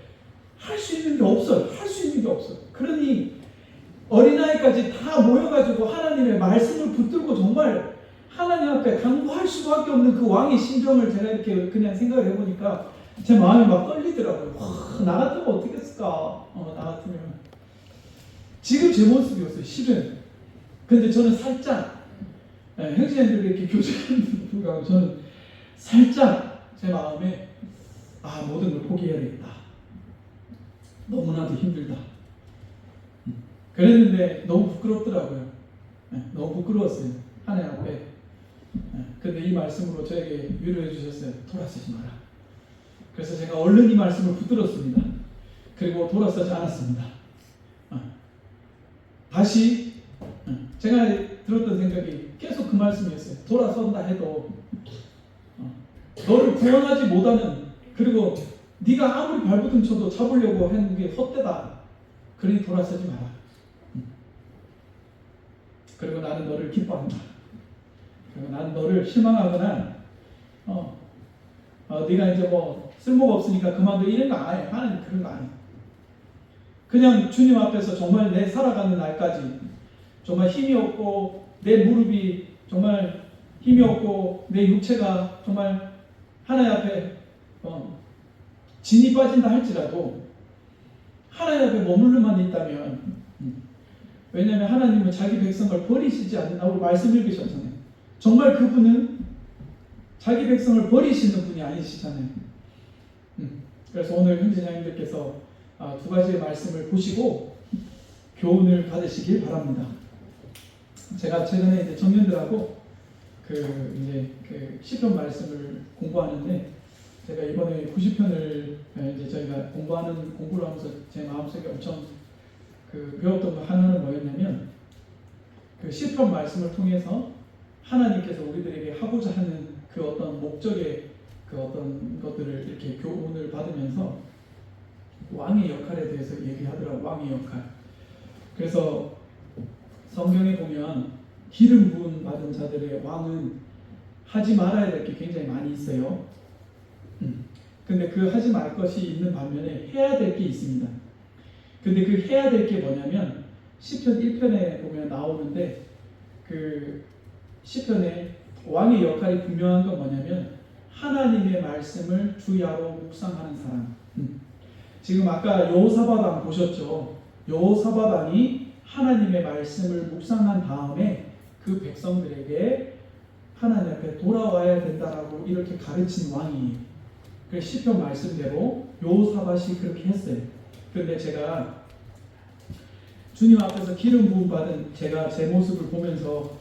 할 수 있는 게 없어요. 할 수 있는 게 없어요. 그러니 어린아이까지 다 모여가지고 하나님의 말씀을 붙들고 정말 하나님 앞에 간구할 수밖에 없는 그 왕의 심정을 제가 이렇게 그냥 생각을 해보니까 제 마음이 막 떨리더라고요. 와, 나 같으면 어떻게 했을까? 나 같으면 지금 제 모습이었어요. 실은. 근데 저는 살짝 형제님들이 이렇게 교제하는 불구하고 저는 살짝 제 마음에 모든 걸 포기해야겠다. 너무나도 힘들다. 그랬는데 너무 부끄럽더라고요. 너무 부끄러웠어요. 하나님 앞에. 근데 이 말씀으로 저에게 위로해 주셨어요. 돌아서지 마라. 그래서 제가 얼른 이 말씀을 붙들었습니다. 그리고 돌아서지 않았습니다. 다시 제가 들었던 생각이 계속 그 말씀이었어요. 돌아선다 해도 너를 구원하지 못하는 그리고 네가 아무리 발버둥 쳐도 잡으려고 하는 게 헛되다. 그러니 돌아서지 마라. 그리고 나는 너를 기뻐한다. 그리고 나는 너를 실망하거나 네가 이제 뭐 쓸모가 없으니까 그만둬 이런 거 안 해. 하나님 그런 거 안 해. 그냥 주님 앞에서 정말 내 살아가는 날까지 정말 힘이 없고 내 무릎이 정말 힘이 없고 내 육체가 정말 하나님 앞에 진이 빠진다 할지라도 하나님 앞에 머물러만 있다면 왜냐하면 하나님은 자기 백성을 버리시지 않는다고 말씀 읽으셨잖아요. 정말 그분은 자기 백성을 버리시는 분이 아니시잖아요. 그래서 오늘 형제자님들께서 두 가지의 말씀을 보시고 교훈을 받으시길 바랍니다. 제가 최근에 이제 청년들하고 그 시편 말씀을 공부하는데 제가 이번에 90편을 이제 저희가 공부를 하면서 제 마음속에 엄청 배웠던 거 하나는 뭐였냐면 그 시편 말씀을 통해서 하나님께서 우리들에게 하고자 하는 그 어떤 목적의 그 어떤 것들을 이렇게 교훈을 받으면서 왕의 역할에 대해서 얘기하더라고요. 왕의 역할. 그래서 성경에 보면 기름 부음 받은 자들의 왕은 하지 말아야 될 게 굉장히 많이 있어요. 근데 그 하지 말 것이 있는 반면에 해야 될 게 있습니다. 근데 그 해야 될 게 뭐냐면 시편 1편에 보면 나오는데 그 시편에 왕의 역할이 분명한 건 뭐냐면 하나님의 말씀을 주야로 묵상하는 사람. 지금 아까 여호사밧 왕 보셨죠? 여호사밧 왕이 하나님의 말씀을 묵상한 다음에 그 백성들에게 하나님 앞에 돌아와야 된다라고 이렇게 가르친 왕이에요. 그래서 시편 말씀대로 여호사밧이 그렇게 했어요. 그런데 제가 주님 앞에서 기름 부음 받은 제가 제 모습을 보면서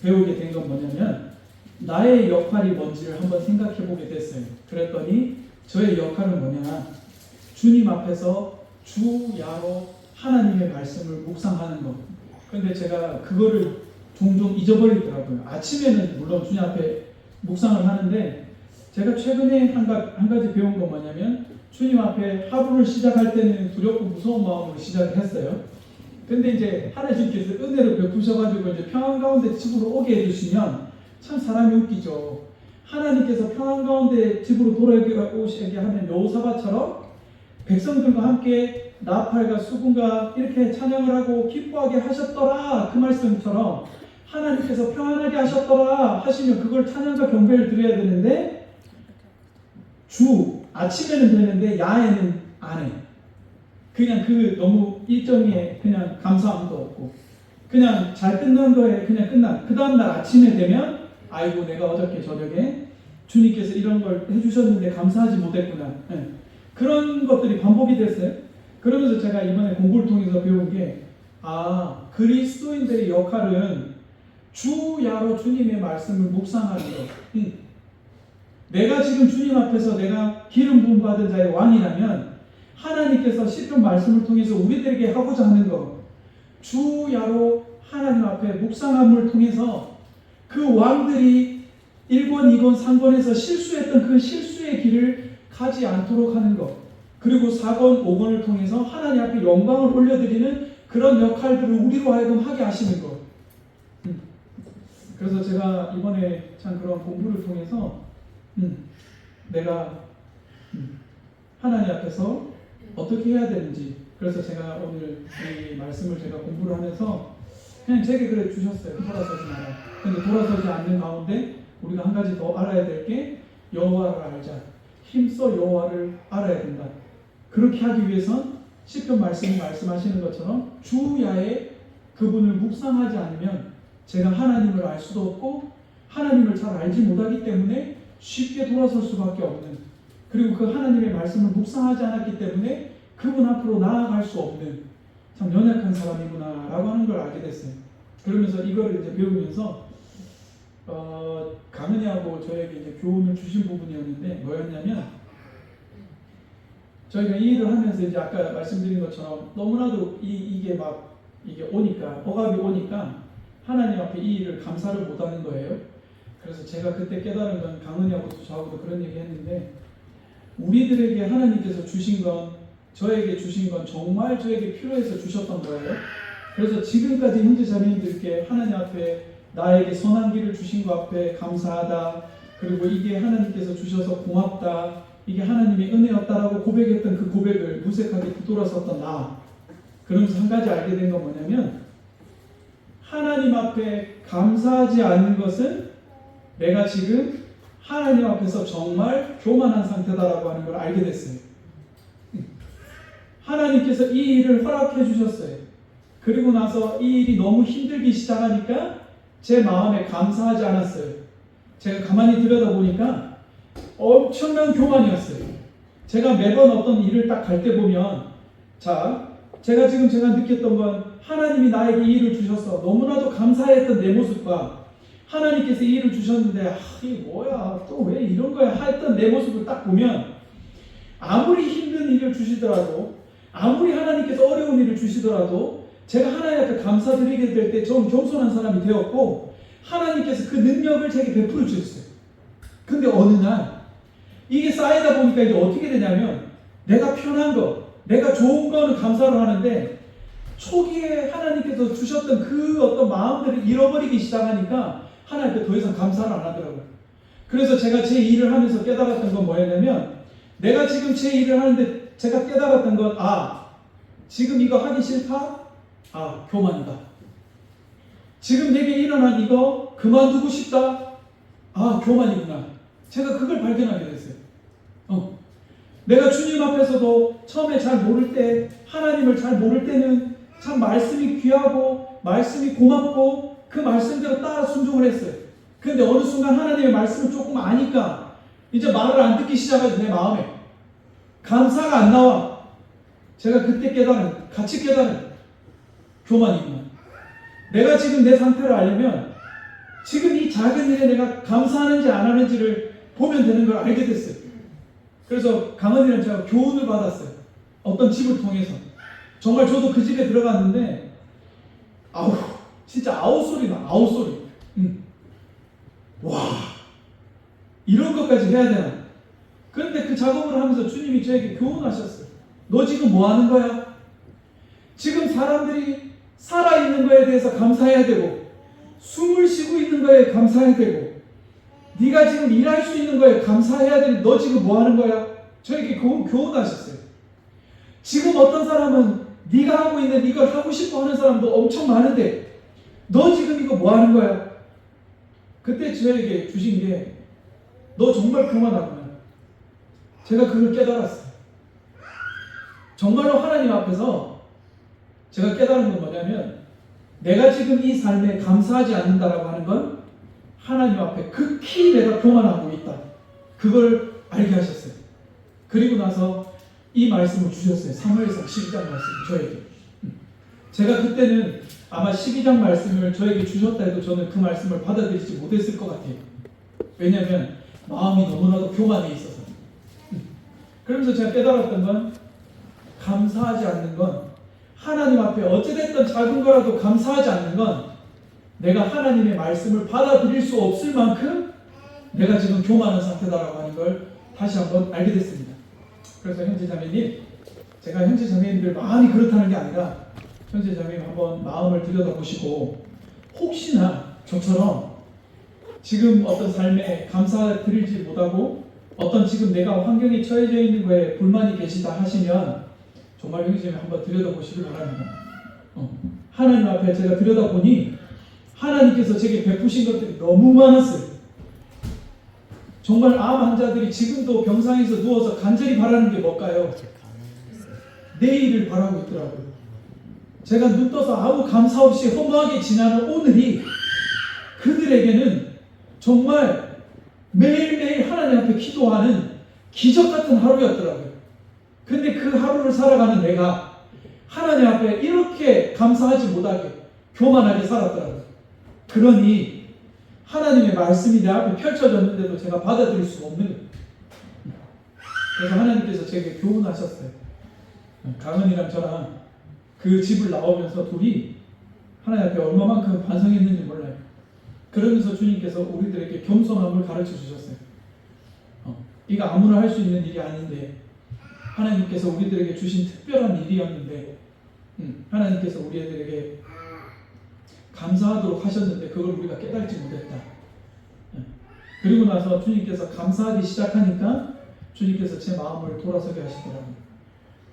배우게 된 건 뭐냐면 나의 역할이 뭔지를 한번 생각해 보게 됐어요. 그랬더니 저의 역할은 뭐냐? 주님 앞에서 주야로 하나님의 말씀을 묵상하는 것. 그런데 제가 그거를 종종 잊어버리더라고요. 아침에는 물론 주님 앞에 묵상을 하는데 제가 최근에 한 가지 배운 건 뭐냐면 주님 앞에 하루를 시작할 때는 두렵고 무서운 마음으로 시작을 했어요. 근데 이제 하나님께서 은혜를 베푸셔가지고 이제 평안 가운데 집으로 오게 해주시면 참 사람이 웃기죠. 하나님께서 평안 가운데 집으로 돌아오시게 하면 여호사밧처럼 백성들과 함께 나팔과 수금과 이렇게 찬양을 하고 기뻐하게 하셨더라 그 말씀처럼 하나님께서 평안하게 하셨더라 하시면 그걸 찬양과 경배를 드려야 되는데 주 아침에는 되는데 야에는 안 해. 그냥 그 너무 일정에 그냥 감사함도 없고 그냥 잘 끝난 거에 그냥 끝나. 그 다음날 아침에 되면 아이고 내가 어저께 저녁에 주님께서 이런 걸 해주셨는데 감사하지 못했구나. 네. 그런 것들이 반복이 됐어요. 그러면서 제가 이번에 공부를 통해서 배운 게 그리스도인들의 역할은 주야로 주님의 말씀을 묵상하는 것. 내가 지금 주님 앞에서 내가 기름 부음 받은 자의 왕이라면 하나님께서 시편 말씀을 통해서 우리들에게 하고자 하는 것 주야로 하나님 앞에 묵상함을 통해서 그 왕들이 1권, 2권, 3권에서 실수했던 그 실수의 길을 가지 않도록 하는 것 그리고 4권, 5권을 통해서 하나님 앞에 영광을 올려드리는 그런 역할들을 우리로 하여금 하게 하시는 것. 그래서 제가 이번에 참 그런 공부를 통해서 내가 하나님 앞에서 어떻게 해야 되는지 그래서 제가 오늘 이 말씀을 제가 공부를 하면서 그냥 제게 그래 주셨어요. 돌아서지 마라. 근데 돌아서지 않는 가운데 우리가 한 가지 더 알아야 될 게 여호와를 알자. 힘써 여호와를 알아야 된다. 그렇게 하기 위해선 시편 말씀이 말씀하시는 것처럼 주야에 그분을 묵상하지 않으면 제가 하나님을 알 수도 없고 하나님을 잘 알지 못하기 때문에 쉽게 돌아설 수밖에 없는 그리고 그 하나님의 말씀을 묵상하지 않았기 때문에 그분 앞으로 나아갈 수 없는 참 연약한 사람이구나 라고 하는 걸 알게 됐어요. 그러면서 이거를 이제 배우면서 강은희하고 저에게 이제 교훈을 주신 부분이었는데 뭐였냐면 저희가 이 일을 하면서 이제 아까 말씀드린 것처럼 너무나도 이게 오니까 억압이 오니까 하나님 앞에 이 일을 감사를 못하는 거예요. 그래서 제가 그때 깨달은 건 강은희하고도 저하고도 그런 얘기 했는데 우리들에게 하나님께서 주신 건 저에게 주신 건 정말 저에게 필요해서 주셨던 거예요. 그래서 지금까지 형제 자매님들께 하나님 앞에 나에게 선한 길을 주신 것 앞에 감사하다. 그리고 이게 하나님께서 주셔서 고맙다. 이게 하나님의 은혜였다라고 고백했던 그 고백을 무색하게 뒤돌아섰던 나. 그러면서 한 가지 알게 된 건 뭐냐면 하나님 앞에 감사하지 않는 것은 내가 지금 하나님 앞에서 정말 교만한 상태다라고 하는 걸 알게 됐어요. 하나님께서 이 일을 허락해 주셨어요. 그리고 나서 이 일이 너무 힘들기 시작하니까 제 마음에 감사하지 않았어요. 제가 가만히 들여다보니까 엄청난 교만이었어요. 제가 매번 어떤 일을 딱 갈 때 보면 제가 느꼈던 건 하나님이 나에게 이 일을 주셔서 너무나도 감사했던 내 모습과 하나님께서 이 일을 주셨는데 이게 뭐야 또 왜 이런 거야 했던 내 모습을 딱 보면 아무리 힘든 일을 주시더라도 아무리 하나님께서 어려운 일을 주시더라도 제가 하나님 앞에 감사드리게 될 때 좀 겸손한 사람이 되었고 하나님께서 그 능력을 제게 베풀어 주셨어요. 근데 어느 날 이게 쌓이다 보니까 이제 어떻게 되냐면 내가 편한 거 내가 좋은 거는 감사를 하는데 초기에 하나님께서 주셨던 그 어떤 마음들을 잃어버리기 시작하니까 하나님께 더 이상 감사를 안 하더라고요. 그래서 제가 제 일을 하면서 깨달았던 건 뭐였냐면 내가 지금 제 일을 하는데 제가 깨달았던 건 지금 이거 하기 싫다? 교만이다. 지금 내게 일어난 이거 그만두고 싶다? 교만이구나. 제가 그걸 발견하게 됐어요. 내가 주님 앞에서도 처음에 잘 모를 때 하나님을 잘 모를 때는 참 말씀이 귀하고 말씀이 고맙고 그 말씀대로 따라 순종을 했어요. 그런데 어느 순간 하나님의 말씀을 조금 아니까 이제 말을 안 듣기 시작하죠. 내 마음에 감사가 안 나와. 제가 그때 같이 깨달은 교만이구나. 내가 지금 내 상태를 알려면 지금 이 작은 일에 내가 감사하는지 안 하는지를 보면 되는 걸 알게 됐어요. 그래서 강은이랑 제가 교훈을 받았어요. 어떤 집을 통해서. 정말 저도 그 집에 들어갔는데 진짜 아우 소리. 와 이런 것까지 해야 되나. 그런데 그 작업을 하면서 주님이 저에게 교훈하셨어요. 너 지금 뭐 하는 거야? 지금 사람들이 살아있는 거에 대해서 감사해야 되고, 숨을 쉬고 있는 거에 감사해야 되고, 네가 지금 일할 수 있는 거에 감사해야 되는데 너 지금 뭐 하는 거야? 저에게 교훈하셨어요. 지금 어떤 사람은 네가 하고 있는 이걸 하고 싶어 하는 사람도 엄청 많은데 너 지금 이거 뭐 하는 거야? 그때 저에게 주신 게 너 정말 교만하구나. 제가 그걸 깨달았어요. 정말로 하나님 앞에서 제가 깨달은 건 뭐냐면 내가 지금 이 삶에 감사하지 않는다라고 하는 건 하나님 앞에 극히 내가 교만하고 있다. 그걸 알게 하셨어요. 그리고 나서 이 말씀을 주셨어요. 사무엘상 12장 말씀 저에게. 제가 그때는 아마 12장 말씀을 저에게 주셨다 해도 저는 그 말씀을 받아들이지 못했을 것 같아요. 왜냐하면 마음이 너무나도 교만해 있어서. 그러면서 제가 깨달았던 건 감사하지 않는 건 하나님 앞에 어찌됐든 작은 거라도 감사하지 않는 건 내가 하나님의 말씀을 받아들일 수 없을 만큼 내가 지금 교만한 상태다라고 하는 걸 다시 한번 알게 됐습니다. 그래서 형제자매님, 제가 형제자매님들 많이 그렇다는 게 아니라 형제자매님 한번 마음을 들여다보시고 혹시나 저처럼 지금 어떤 삶에 감사드리지 못하고 어떤 지금 내가 환경에 처해져 있는 거에 불만이 계시다 하시면 정말 형제자매 한번 들여다보시기 바랍니다. 하나님 앞에 제가 들여다보니 하나님께서 제게 베푸신 것들이 너무 많았어요. 정말 암 환자들이 지금도 병상에서 누워서 간절히 바라는 게 뭘까요? 내일을 바라고 있더라고요. 제가 눈 떠서 아무 감사 없이 허무하게 지나는 오늘이 그들에게는 정말 매일매일 하나님 앞에 기도하는 기적 같은 하루였더라고요. 근데 그 하루를 살아가는 내가 하나님 앞에 이렇게 감사하지 못하게 교만하게 살았더라고요. 그러니 하나님의 말씀이 내 앞에 펼쳐졌는데도 제가 받아들일 수가 없는 거예요. 그래서 하나님께서 제게 교훈하셨어요. 강은이랑 저랑 그 집을 나오면서 둘이 하나님 앞에 얼마만큼 반성했는지 몰라요. 그러면서 주님께서 우리들에게 겸손함을 가르쳐 주셨어요. 이거 아무나 할 수 있는 일이 아닌데 하나님께서 우리들에게 주신 특별한 일이었는데 하나님께서 우리들에게 감사하도록 하셨는데 그걸 우리가 깨달지 못했다. 그리고 나서 주님께서 감사하기 시작하니까 주님께서 제 마음을 돌아서게 하시더라고요.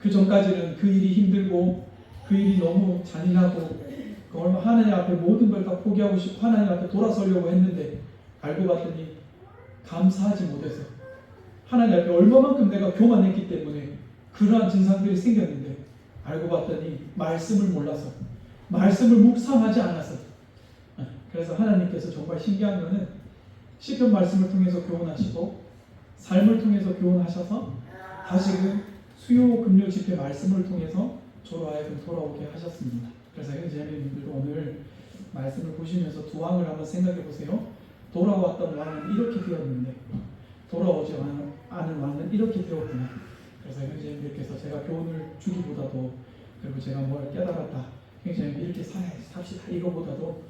그 전까지는 그 일이 힘들고 그 일이 너무 잔인하고 하나님 앞에 모든 걸 다 포기하고 싶고 하나님 앞에 돌아서려고 했는데 알고 봤더니 감사하지 못해서 하나님 앞에 얼마만큼 내가 교만했기 때문에 그러한 증상들이 생겼는데 알고 봤더니 말씀을 몰라서 말씀을 묵상하지 않아서. 그래서 하나님께서 정말 신기한 거는 시편 말씀을 통해서 교훈하시고 삶을 통해서 교훈하셔서 다시금 수요 금요 집회 말씀을 통해서 저로 하여금 돌아오게 하셨습니다. 그래서 형제자매님들도 오늘 말씀을 보시면서 두 왕을 한번 생각해 보세요. 돌아왔던 왕은 이렇게 되었는데 돌아오지 않은 왕은 이렇게 되었구나. 그래서 형제님들께서 제가 교훈을 주기보다도 그리고 제가 뭘 깨달았다. 형제님 이렇게 삽시다. 이거보다도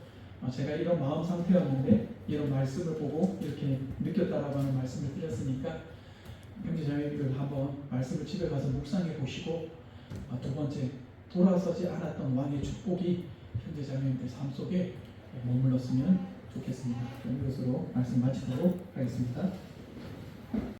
제가 이런 마음 상태였는데 이런 말씀을 보고 이렇게 느꼈다라고 하는 말씀을 드렸으니까 형제자매님들 한번 말씀을 집에 가서 묵상해 보시고 두 번째 돌아서지 않았던 왕의 축복이 형제자매님들 삶 속에 머물렀으면 좋겠습니다. 이것으로 말씀 마치도록 하겠습니다.